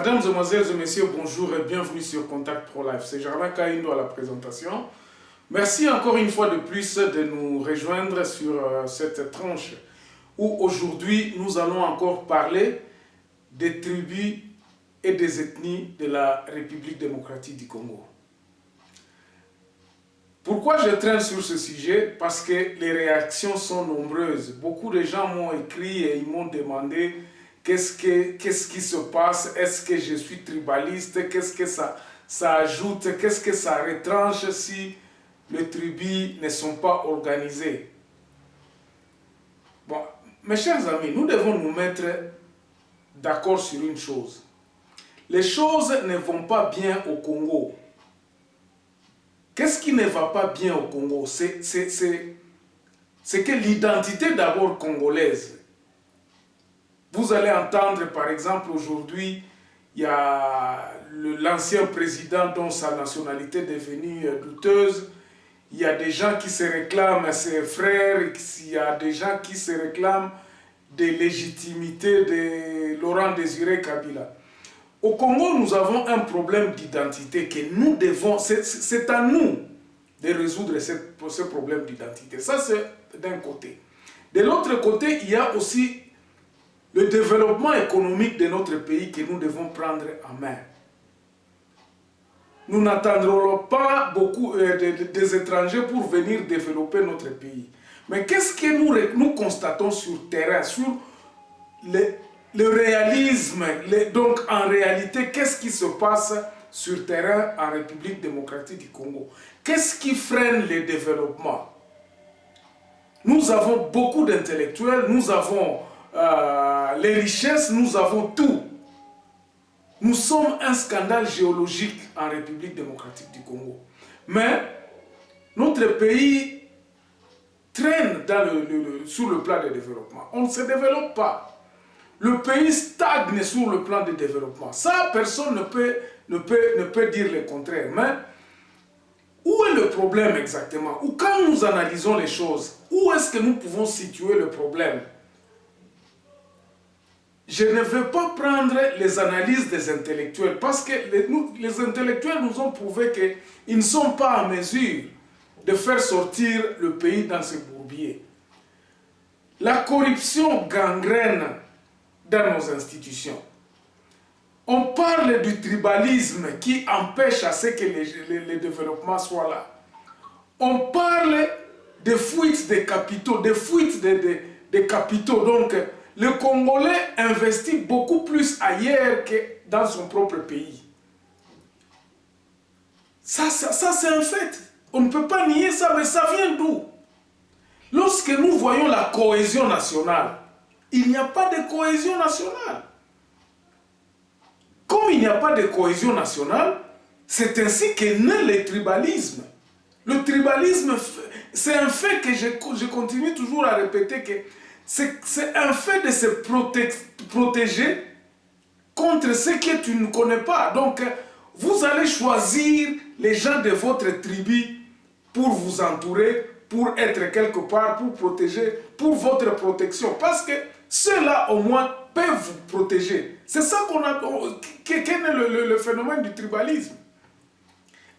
Mesdames, Mesdemoiselles et Messieurs, bonjour et bienvenue sur Contact Pro Life. C'est Germain Kaindo à la présentation. Merci encore une fois de plus de nous rejoindre sur cette tranche où aujourd'hui nous allons encore parler des tribus et des ethnies de la République démocratique du Congo. Pourquoi je traîne sur ce sujet? Parce que les réactions sont nombreuses. Beaucoup de gens m'ont écrit et ils m'ont demandé qu'est-ce qui se passe, est-ce que je suis tribaliste, qu'est-ce que ça ajoute, qu'est-ce que ça retranche si les tribus ne sont pas organisées. Bon, mes chers amis, nous devons nous mettre d'accord sur une chose. Les choses ne vont pas bien au Congo. Qu'est-ce qui ne va pas bien au Congo? C'est que l'identité d'abord congolaise. Vous allez entendre par exemple aujourd'hui, il y a l'ancien président dont sa nationalité est devenue douteuse. Il y a des gens qui se réclament ses frères, il y a des gens qui se réclament des légitimités de Laurent Désiré Kabila. Au Congo, nous avons un problème d'identité que nous devons, c'est à nous de résoudre ce problème d'identité. Ça, c'est d'un côté. De l'autre côté, il y a aussi le développement économique de notre pays que nous devons prendre en main. Nous n'attendrons pas beaucoup des étrangers pour venir développer notre pays. Mais qu'est-ce que nous constatons sur terrain, sur le réalisme, donc en réalité, qu'est-ce qui se passe sur terrain en République démocratique du Congo? Qu'est-ce qui freine le développement? Nous avons beaucoup d'intellectuels, nous avons les richesses, nous avons tout. Nous sommes un scandale géologique en République démocratique du Congo. Mais notre pays traîne sur le plan de développement. On ne se développe pas. Le pays stagne sur le plan de développement. Ça, personne ne peut dire le contraire. Mais où est le problème exactement? Ou quand nous analysons les choses, où est-ce que nous pouvons situer le problème? Je ne veux pas prendre les analyses des intellectuels parce que les intellectuels nous ont prouvé qu'ils ne sont pas en mesure de faire sortir le pays dans ce bourbier. La corruption gangrène dans nos institutions. On parle du tribalisme qui empêche à ce que le développement soit là. On parle de fuites de capitaux, de capitaux. Donc, le Congolais investit beaucoup plus ailleurs que dans son propre pays. Ça c'est un fait. On ne peut pas nier ça, mais ça vient d'où? Lorsque nous voyons la cohésion nationale, il n'y a pas de cohésion nationale. Comme il n'y a pas de cohésion nationale, c'est ainsi qu'est né le tribalisme. Le tribalisme, c'est un fait que je continue toujours à répéter que c'est un fait de se protéger contre ce que tu ne connais pas. Donc, vous allez choisir les gens de votre tribu pour vous entourer, pour être quelque part, pour protéger, pour votre protection. Parce que ceux-là, au moins, peuvent vous protéger. C'est ça qu'est le phénomène du tribalisme.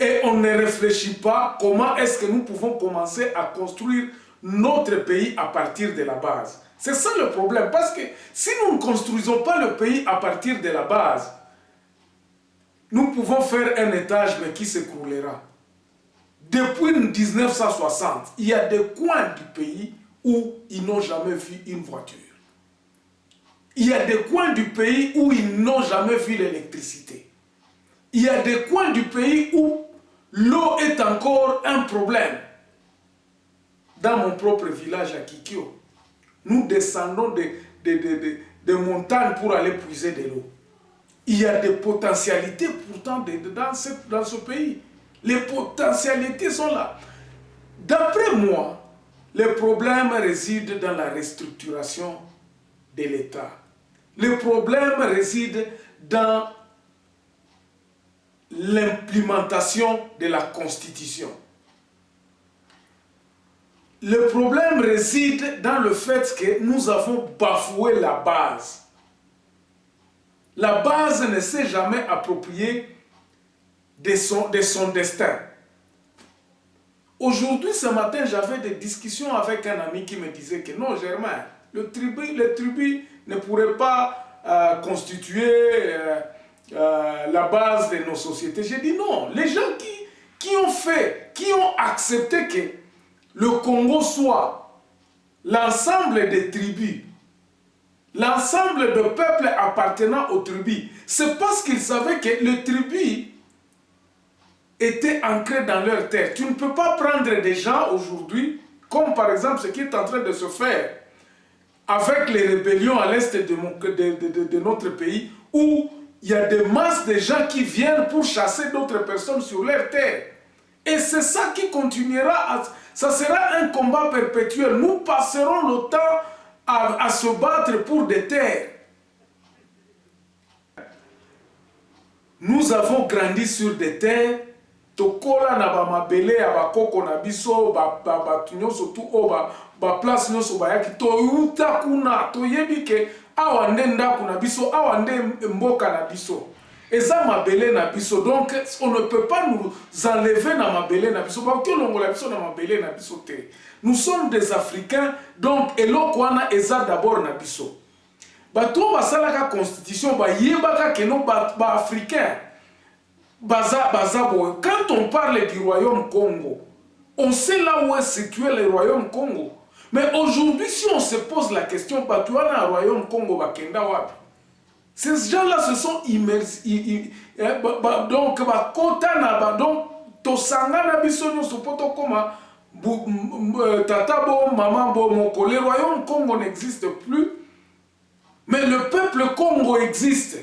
Et on ne réfléchit pas comment est-ce que nous pouvons commencer à construire notre pays à partir de la base. C'est ça le problème. Parce que si nous ne construisons pas le pays à partir de la base, nous pouvons faire un étage mais qui s'écroulera. Depuis 1960, il y a des coins du pays où ils n'ont jamais vu une voiture. Il y a des coins du pays où ils n'ont jamais vu l'électricité. Il y a des coins du pays où l'eau est encore un problème. Dans mon propre village à Kikyo, nous descendons des montagnes pour aller puiser de l'eau. Il y a des potentialités pourtant dans ce pays. Les potentialités sont là. D'après moi, le problème réside dans la restructuration de l'État. Le problème réside dans l'implémentation de la Constitution. Le problème réside dans le fait que nous avons bafoué la base. La base ne s'est jamais appropriée de son destin. Aujourd'hui, ce matin, j'avais des discussions avec un ami qui me disait que non, Germain, les tribus ne pourraient pas constituer la base de nos sociétés. J'ai dit non, les gens qui ont accepté que le Congo soit l'ensemble des tribus, l'ensemble de peuples appartenant aux tribus, c'est parce qu'ils savaient que les tribus étaient ancrés dans leur terre. Tu ne peux pas prendre des gens aujourd'hui, comme par exemple ce qui est en train de se faire avec les rébellions à l'est de notre pays, où il y a des masses de gens qui viennent pour chasser d'autres personnes sur leur terre. Et c'est ça qui continuera, ça sera un combat perpétuel. Nous passerons le temps à se battre pour des terres. Nous avons grandi sur des terres. Tokola na ba mabele ya ba koko na biso ba tunyoso tu o ba place nyoso ba yaki to uta kuna to yebike awa nde ndako na biso awa nde mboka na biso eza mabele na biso. Donc on ne peut pas nous enlever na mabele na biso ba kolongo la biso na mabele na biso te. Nous sommes des Africains, donc eloko wana eza d'abord na biso. Bato basalaka constitution ba yebaka ke no ba africain. Quand on parle du royaume Congo, on sait là où est situé le royaume Congo. Mais aujourd'hui, si on se pose la question, tu as un royaume Congo, ces gens-là se sont immersés. Donc, tosanga na biso nyoso poto koma tata bo maman bo moko. Le royaume Congo n'existe plus, mais le peuple Congo existe.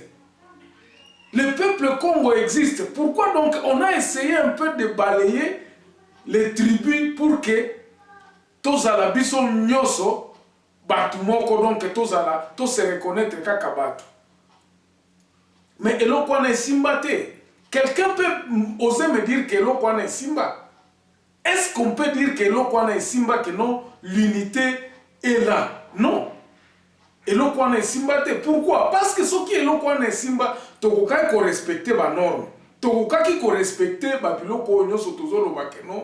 Le peuple Congo existe. Pourquoi donc on a essayé un peu de balayer les tribus pour que tozala biso nyoso batu moko, donc tozala to se reconnaître kaka batu. Mais eloko wana esimba te. Quelqu'un peut oser me dire que eloko wana esimba? Est-ce qu'on peut dire que eloko wana esimba, que non, l'unité est là? Non. Eloko wana esimba te. Pourquoi? Parce que ce qui est eloko wana esimba, tokokaki ko respecter ba norme, tokokaki ko respecter ba biloko nyonso tozolo ba ke non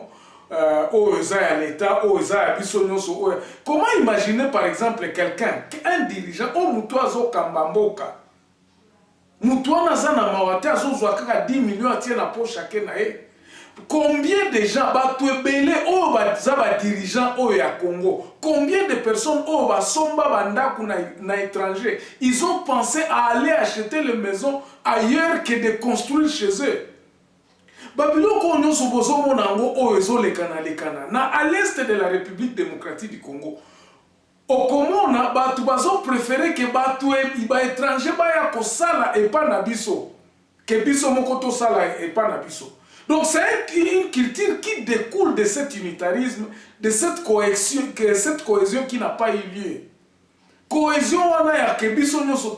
o eza ya l'état, o eza ya biso nyonso. Comment imaginer par exemple quelqu'un, un dirigeant o mutu azo kamba mboka, mutu wana aza na mawate azozwa kaka 10 millions atie na poche chacun na ye. Combien de gens, dirigeants au Congo, combien de personnes au Somba na étranger, ils ont pensé à aller acheter les maisons ailleurs que de construire chez eux. Babiloko nyonso bozomo nango o ezo lekana na à l'est de la République démocratique du Congo. Au Komona batu bazo préférer que batu ba étranger ba ya ko sala et pas na biso, que biso moko to sala et pas na biso. Donc c'est une culture qui découle de cet unitarisme, de cette cohésion qui n'a pas eu lieu. Cohésion wana ya kebiso nyoso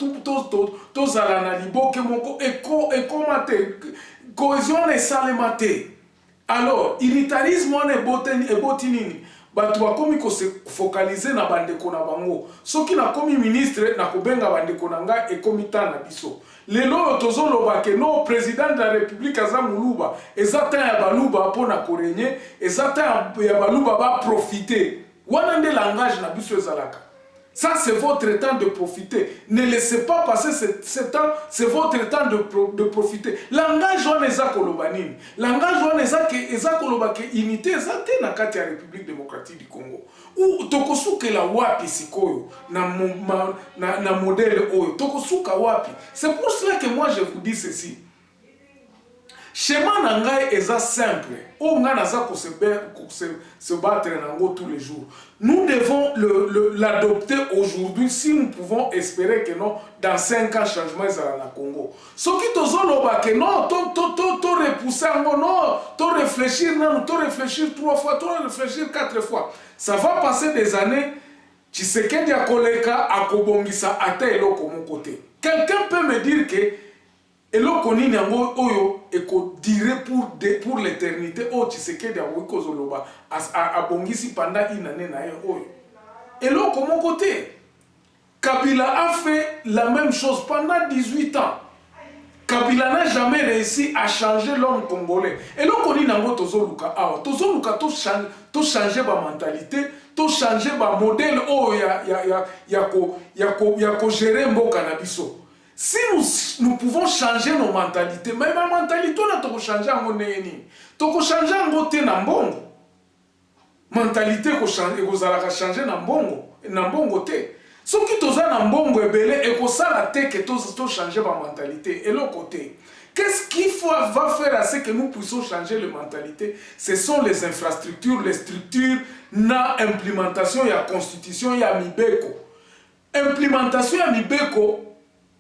to zala na liboke moko ekomate. Cohésion wana esalemate. Alors, unitarisme wana eboti nini? Batu bakomi ko se focaliser na bandeko na bango. Soki na komi ministre na kobenga bandeko na nga ekomi ta na biso. Lelo tozoloba ke no président de la République aza muluba, ezata ya baluba pona korenye, ezata ya baluba ba profiter. Wana nde langage na biso ezalaka. Ça c'est votre temps de profiter. Ne laissez pas passer ce temps, c'est votre temps de profiter. Langage wana eza koloba nini? Langage wana eza koloba ke unité ezate na kati ya République démocratique du Congo. Ou tokosukela wapi sikoyo na modèle oyo tokosuka wapi? C'est pour cela que moi je vous dis ceci. Schéma nangai est simple. On a se battre tous les jours. Nous devons l'adopter aujourd'hui si nous pouvons espérer que non, dans 5 ans, changement dans le Congo. Ce qui te zoloba que non, to repousser, non, to réfléchir, non, to réfléchir 3 fois, to réfléchir 4 fois. Ça va passer des années. Tshisekedi akoleka akobongisa ata eloko mon côté. Quelqu'un peut me dire que eloko nini yango oyo eko dire pour l'éternité o Tshisekedi akoki zoloba abongisi pendant une année na ye oyo eloko mon côté. Kabila a fait la même chose pendant 18 ans. Kabila n'a jamais réussi à changer l'homme congolais. Et là, on dit que Tozoluka, to changer ma mentalité, to changer ma modèle, oh, ko gérer mboka na biso. Si nous pouvons changer nos mentalités, mais ma mentalité, on a to changer en neni. To changer en gote na mbongo. Mentalité ko changer, ko zalaka changer na mbongo te. Ce qui toza na mbongo ebele et ko sala te que to changer ma mentalité et l'autre côté. Qu'est-ce qu'il va faire à ce que nous puissions changer la mentalité? Ce sont les infrastructures, les structures, na implémentation, il y a constitution, il y a mibeko. Implémentation ya mibeko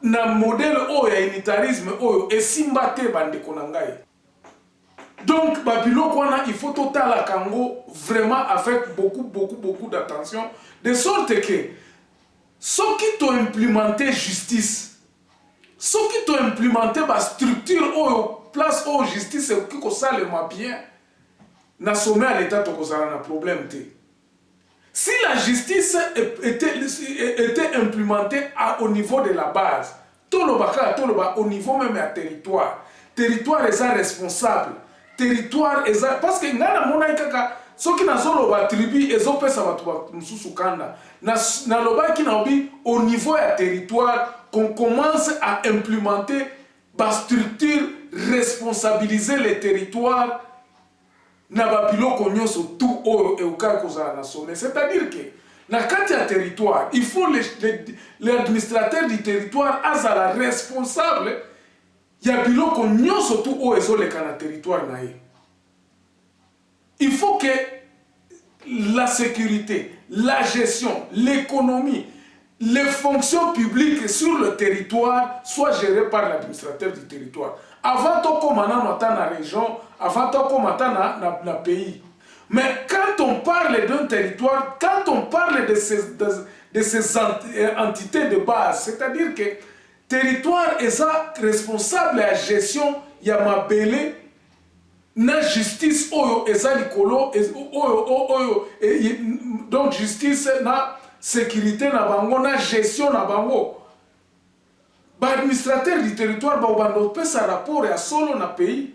na modèle oyo ya unitarisme oyo esimba te bandeko na ngai. Donc babiloko wana il faut totala kango vraiment avec beaucoup d'attention de sorte que ceux qui ont implémenté justice, ceux qui ont implémenté la structure ou place ou justice qui ko salema bien, na sommet à l'état to ko na problème te. Si la justice était implémentée au niveau de la base, au niveau même du territoire est responsable, territoire est parce que ngana mona ikaka soki na zolo ba tribu ezopesa batu ba mususu kanda na lobaki na obi au niveau du territoire qu'on commence à implémenter ba structure responsabiliser les territoires na ba biloko nyonso tout oyo euka kozala na sommet. C'est-à-dire que na kati ya territoire il faut l'administrateur du territoire azala responsable ya biloko nyonso tout oyo ezoleka na territoire na ye. Il faut que la sécurité, la gestion, l'économie, les fonctions publiques sur le territoire soient gérées par l'administrateur du territoire. Avant de commencer dans la région, avant de commencer dans le pays. Mais quand on parle d'un territoire, quand on parle de ces entités de base, c'est-à-dire que le territoire est responsable de la gestion, il y a ma belé, na justice oyo eza likolo oyo donc justice na sécurité na bango na gestion na bango ba administrateur du territoire ba bando pesa rapport ya solo na pays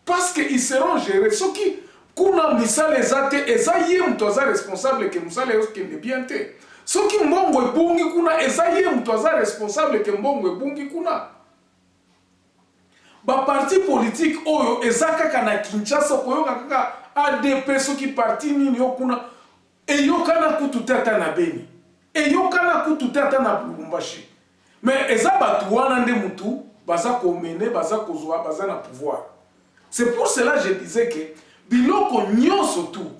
parce que ils seront gérés ce qui kuna misala ezate eza ye mtu aza responsable que musala yokende bien te ce qui mbongo ebungi kuna eza ye mtu aza responsable que mbongo ebungi kuna. Ba parti politique oyo ezaka na Kinshasa koyoka kaka ADP soki parti nini yokuna eyokana kututata na Beni eyokana kututata na Lubumbashi mais eza batu wana nde mutu baza komene baza kozwa baza na pouvoir. C'est pour cela je disais que biloko nyonso tout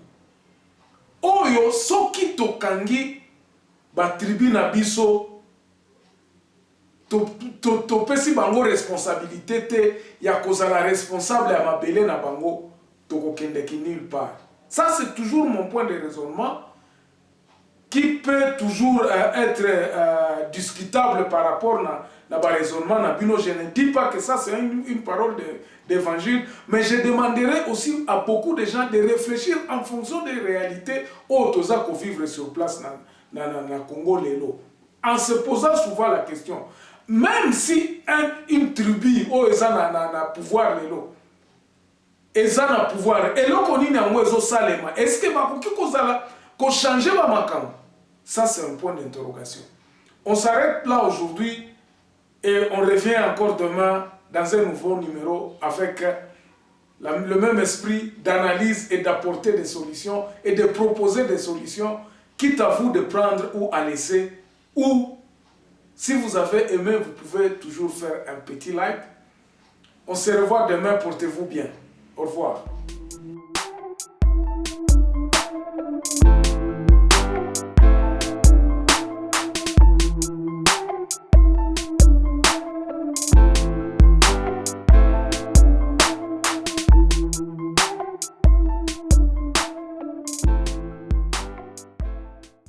oyo soki tokangi ba tribu na biso topesi bango responsabilité te ya kozala responsable ya mabele na bango tokokendeki nulle part. Ça c'est toujours mon point de raisonnement qui peut toujours être discutable par rapport na ba raisonnement na bino. Je ne dis pas que ça c'est une parole d'évangile, mais je demanderai aussi à beaucoup de gens de réfléchir en fonction des réalités où toza ko vivre sur place na Congo lelo, en se posant souvent la question. Même si une tribu ou na pouvoir lelo eza na pouvoir et lo konini yango ezo salema est-ce que bakoki kozala ko changer ba makambo? Ça c'est un point d'interrogation. On s'arrête là aujourd'hui et on revient encore demain dans un nouveau numéro avec le même esprit d'analyse et d'apporter des solutions et de proposer des solutions, quitte à vous de prendre ou à laisser. Ou si vous avez aimé, vous pouvez toujours faire un petit like. On se revoit demain, portez-vous bien. Au revoir.